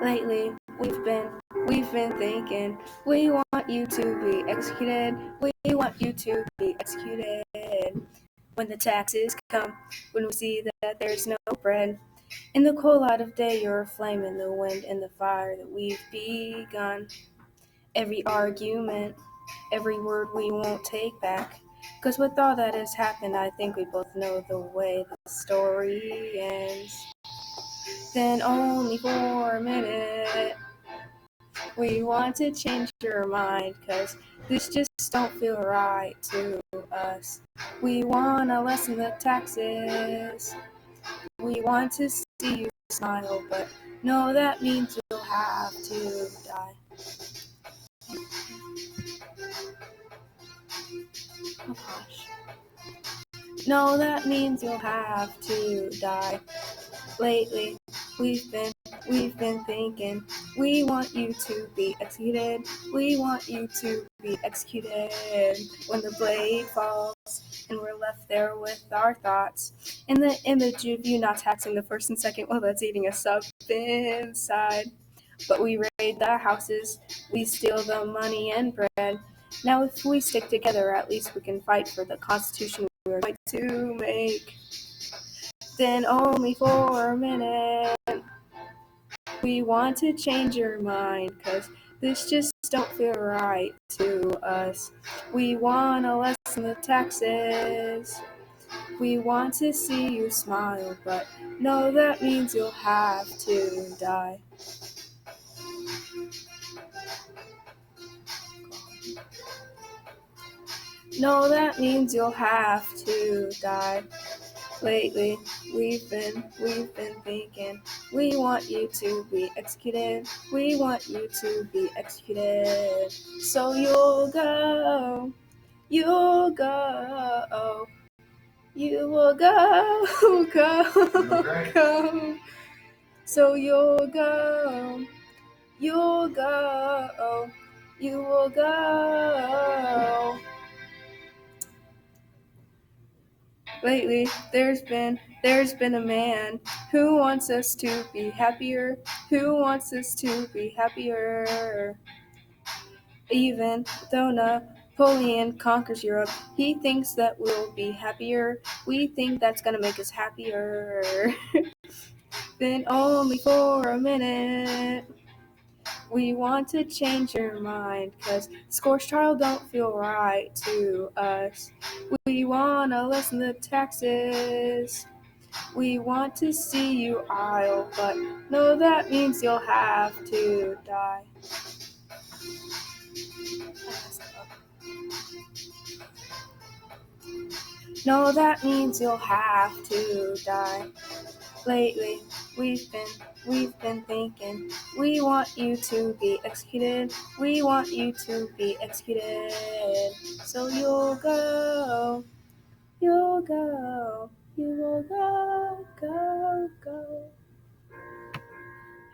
Lately, we've been thinking, we want you to be executed. We want you to be executed. When the taxes come, when we see that there's no bread. In the cold light of day, you're a flame in the wind, in the fire that we've begun. Every argument, every word we won't take back. 'Cause with all that has happened, I think we both know the way the story ends. Then only for a minute, we want to change your mind, 'cause this just don't feel right to us. We want to lessen the taxes. We want to see you smile, but no, that means you'll have to die. Oh gosh. No, that means you'll have to die. Lately, we've been thinking, we want you to be executed. We want you to be executed. When the blade falls and we're left there with our thoughts, in the image of you not taxing the first and second, well, that's eating us up inside. But we raid the houses, we steal the money and bread. Now if we stick together, at least we can fight for the Constitution we're going to make. Then only for a minute, we want to change your mind, 'cause this just don't feel right to us. We want to lessen the taxes. We want to see you smile, but no, that means you'll have to die. No, that means you'll have to die. Lately, we've been thinking, we want you to be executed. We want you to be executed. So you'll go, you will go, go. So you'll go, you will go. Lately, there's been a man who wants us to be happier, Even though Napoleon conquers Europe, he thinks that we'll be happier. We think that's gonna make us happier. Then only for a minute, we want to change your mind, 'cause scorched trial don't feel right to us. We want to lessen the taxes. We want to see you idle, but no, that means you'll have to die. No, that means you'll have to die. Lately, we've been thinking, we want you to be executed. We want you to be executed. So you'll go, you will go. How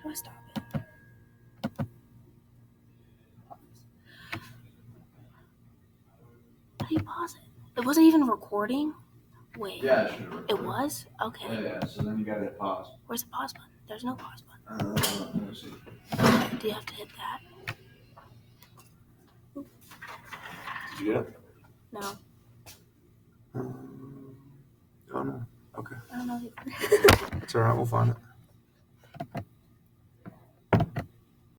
do I stop it? How do you pause it? It wasn't even recording? Wait. Yeah, it should record. It was? Okay. Yeah, so then you gotta hit pause. Where's the pause button? There's no pause button. Let me see. Okay, do you have to hit that? Did you get it? No. Oh no. Okay. I don't know. It's alright, we'll find it.